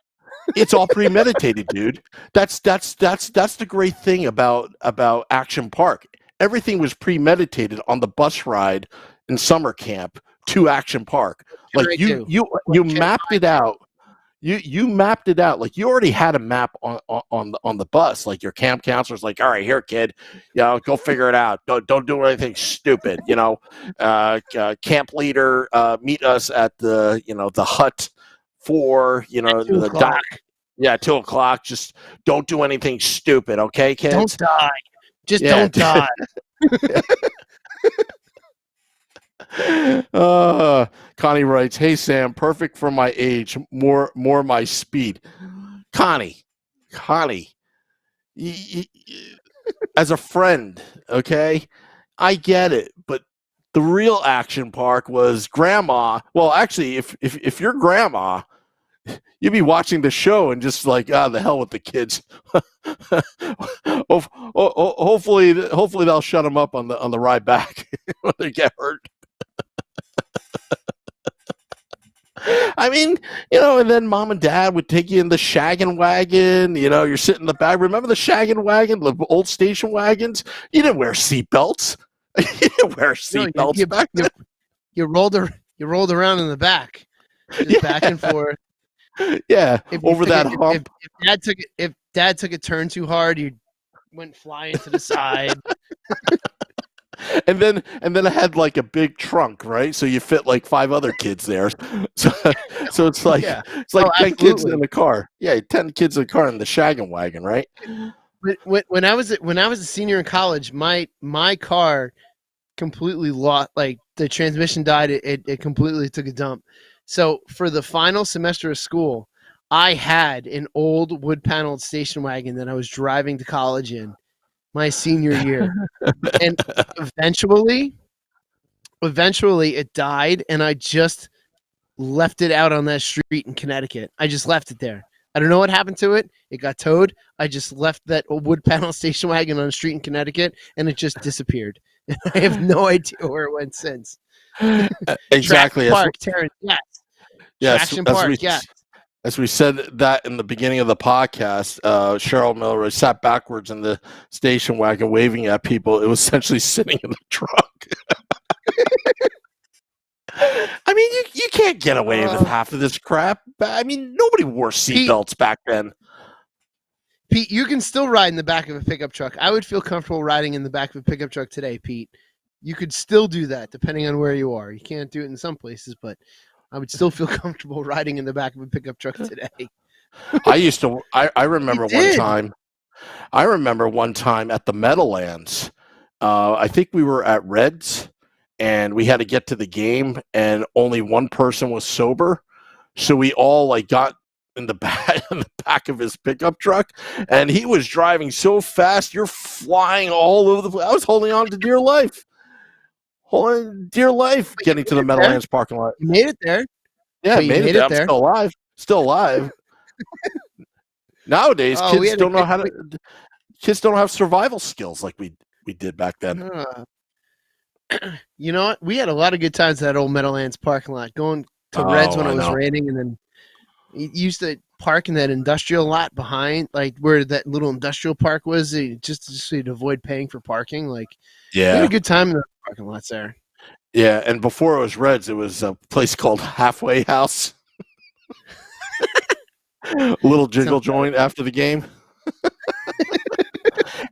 It's all premeditated, dude. That's the great thing about Action Park. Everything was premeditated on the bus ride in summer camp to Action Park. Like you mapped it out. You mapped it out. Like you already had a map on the bus. Like your camp counselor's like, all right, here, kid, go figure it out. Don't do anything stupid. Camp leader, meet us at the the hut for 2:00. 2:00. Just don't do anything stupid, okay, kids? Don't die. Just don't die. Connie writes, "Hey Sam, perfect for my age, more my speed." Connie, as a friend, okay, I get it, but the real Action Park was Grandma. Well, actually, if you're Grandma, you'd be watching the show and just like, the hell with the kids. Hopefully they'll shut them up on the ride back when they get hurt. I mean, and then mom and dad would take you in the shaggin' wagon. You're sitting in the back. Remember the shaggin' wagon, the old station wagons? You didn't wear seatbelts. You didn't wear seatbelts back then. You rolled around in the back, just back and forth. Yeah, over that hump. If dad took a turn too hard, you went flying to the side. And then I had like a big trunk, right? So you fit like 5 other kids there. So it's like 10 kids in the car. Yeah, 10 kids in the car in the shaggin' wagon, right? When I was a senior in college, my car completely lost. Like the transmission died. It completely took a dump. So for the final semester of school, I had an old wood-paneled station wagon that I was driving to college in my senior year. And eventually it died, and I just left it out on that street in Connecticut. I just left it there. I don't know what happened to it. It got towed. I just left that wood panel station wagon on a street in Connecticut, and it just disappeared. I have no idea where it went since. Exactly. Park, Terrence, yes. Action Park, yes. As we said that in the beginning of the podcast, Cheryl Miller sat backwards in the station wagon waving at people. It was essentially sitting in the trunk. I mean, you can't get away with half of this crap. I mean, nobody wore seatbelts back then. Pete, you can still ride in the back of a pickup truck. I would feel comfortable riding in the back of a pickup truck today, Pete. You could still do that depending on where you are. You can't do it in some places, but I would still feel comfortable riding in the back of a pickup truck today. I remember one time. I remember one time at the Meadowlands. I think we were at Reds, and we had to get to the game, and only one person was sober, so we all got in the back of his pickup truck, and he was driving so fast, you're flying all over the place. I was holding on to dear life. Getting to the Meadowlands parking lot. You made it there. Yeah, made it there. I'm still alive. Nowadays, kids don't know how to. Kids don't have survival skills like we did back then. You know what? We had a lot of good times at that old Meadowlands parking lot. Going to Reds when it was raining, and then used to park in that industrial lot behind, like where that little industrial park was, just to avoid paying for parking. We had a good time in the parking lots there. Yeah, and before it was Reds, it was a place called Halfway House. A little jingle joint after the game.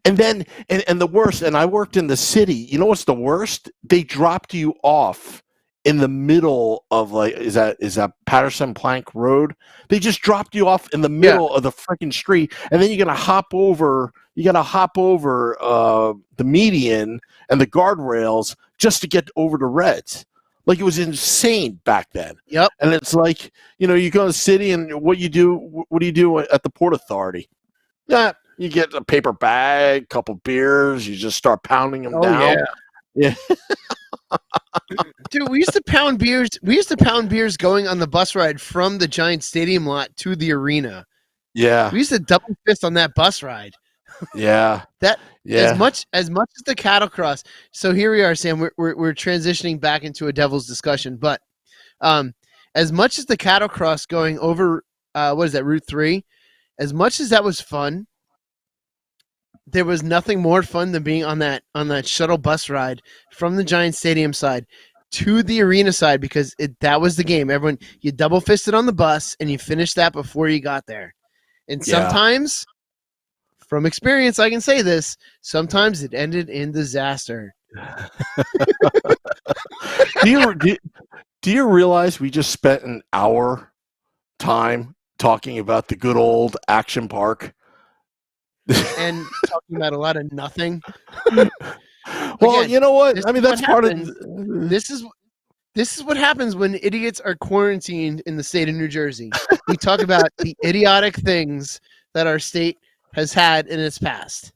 And then, and the worst, and I worked in the city. You know what's the worst? They dropped you off in the middle of is that Patterson Plank Road? They just dropped you off in the middle of the freaking street, and then you gotta hop over the median and the guardrails just to get over to Reds. Like, it was insane back then. Yep. And it's like, you go to the city, and what do you do at the Port Authority? Yeah, you get a paper bag, couple beers, you just start pounding them down. Yeah. Dude, we used to pound beers. We used to pound beers going on the bus ride from the Giant Stadium lot to the arena. Yeah. We used to double fist on that bus ride. Yeah. As much as the cattle cross. So here we are, Sam. We're transitioning back into a Devils discussion, but as much as the cattle cross going over what is that, Route 3, as much as that was fun, there was nothing more fun than being on that shuttle bus ride from the Giant Stadium side to the arena side, because that was the game. Everyone, you double fisted on the bus and you finished that before you got there. And sometimes, from experience, I can say this, sometimes it ended in disaster. Do you realize we just spent an hour time talking about the good old Action Park? And talking about a lot of nothing. Well, Again, you know what? I mean, that's part of this is what happens when idiots are quarantined in the state of New Jersey. We talk about the idiotic things that our state has had in its past.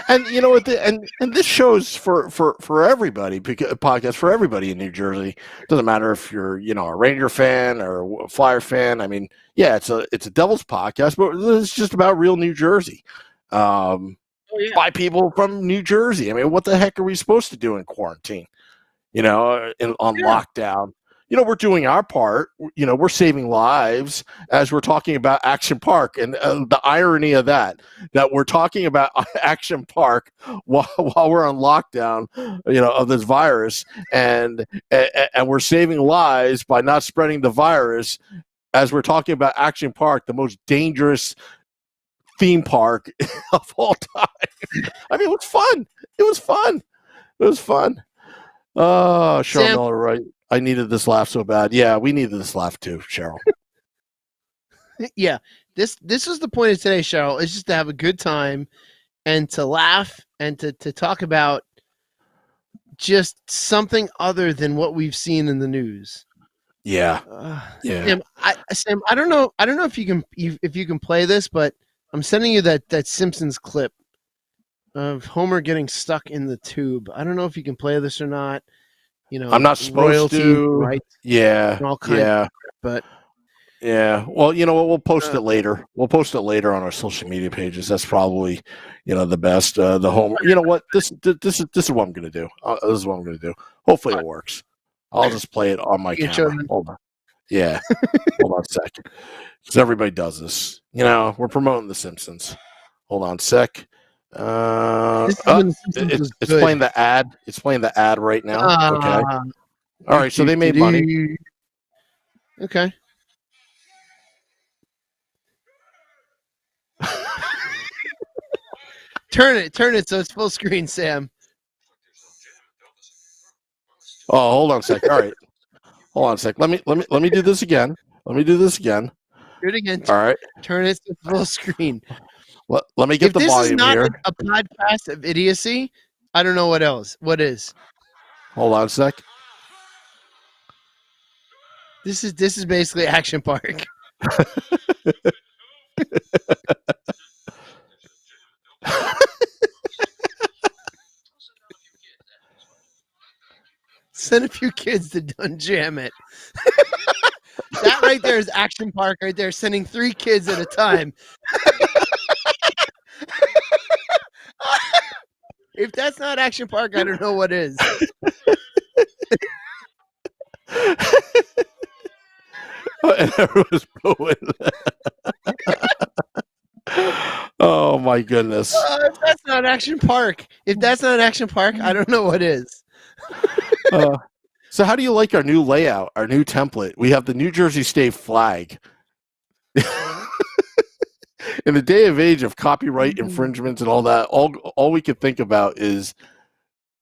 And you know what? And this shows for everybody, because a podcast for everybody in New Jersey. Doesn't matter if you're a Ranger fan or a Flyer fan. I mean, yeah, it's a Devils podcast, but it's just about real New Jersey, by people from New Jersey. I mean, what the heck are we supposed to do in quarantine? On lockdown. We're doing our part. We're saving lives as we're talking about Action Park, and the irony of that we're talking about Action Park while we're on lockdown, of this virus, and we're saving lives by not spreading the virus as we're talking about Action Park, the most dangerous theme park of all time. I mean, it was fun. It was fun. Oh, Cheryl Miller, right? I needed this laugh so bad. Yeah, we needed this laugh too, Cheryl. Yeah, this was the point of today, Cheryl. Is just to have a good time and to laugh and to talk about just something other than what we've seen in the news. Yeah, Sam, I don't know if you can play this, but I'm sending you that Simpsons clip of Homer getting stuck in the tube. I don't know if you can play this or not. I'm not supposed to. Right? Yeah. But yeah. Well, you know what? We'll post it later. We'll post it later on our social media pages. That's probably, the best. The home. You know what? This is what I'm gonna do. This is what I'm gonna do. Hopefully it works. I'll just play it on my camera. Hold on. Yeah. Hold on a second. Because everybody does this. We're promoting The Simpsons. Hold on a sec. It's playing the ad. It's playing the ad right now. Okay. All right. So they made money. Okay. Turn it so it's full screen, Sam. Oh, hold on a sec. All right. Hold on a sec. Let me do this again. Do it again. All right. Turn it to full screen. Let me get the volume here. If this is not a podcast of idiocy, I don't know what else. What is? Hold on a sec. This is basically Action Park. Send a few kids to Jam It. That right there is Action Park right there, sending 3 kids at a time. If that's not Action Park, I don't know what is. And everyone's booing. Oh my goodness. If that's not Action Park, I don't know what is. So how do you like our new layout, our new template? We have the New Jersey State flag. In the day of age of copyright infringements and all that, all we could think about is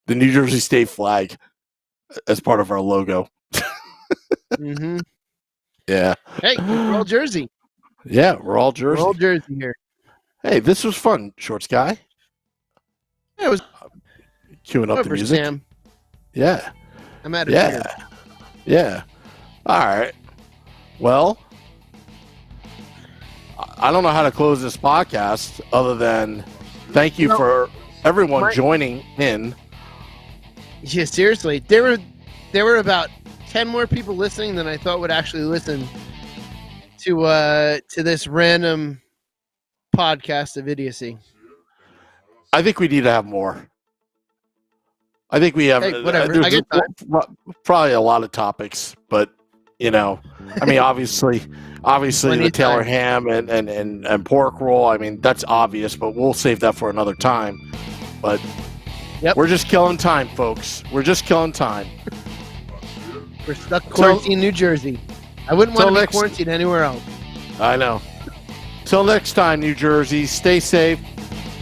the New Jersey State flag as part of our logo. Mm-hmm. Yeah. Hey, we're all Jersey. Yeah, we're all Jersey. We're all Jersey here. Hey, this was fun, Shorts Guy. Yeah, it was queuing up the music. Sam. Yeah. I'm out of here. Yeah. All right. Well, I don't know how to close this podcast other than thank you for everyone joining in Yeah, seriously. There were about 10 more people listening than I thought would actually listen to this random podcast of idiocy. I think we need to have more. I think we have whatever. I get time. Probably a lot of topics, but I mean, obviously the Taylor ham and pork roll. I mean, that's obvious, but we'll save that for another time. But we're just killing time, folks. We're just killing time. We're stuck quarantined in New Jersey. I wouldn't want to be quarantined anywhere else. I know. Till next time, New Jersey. Stay safe.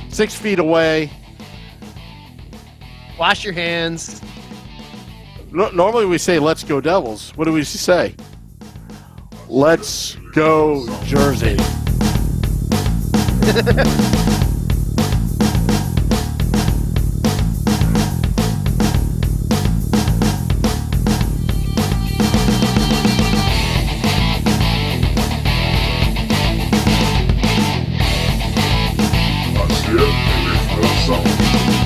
6 feet away. Wash your hands. Normally we say, let's go Devils. What do we say? Let's go Jersey.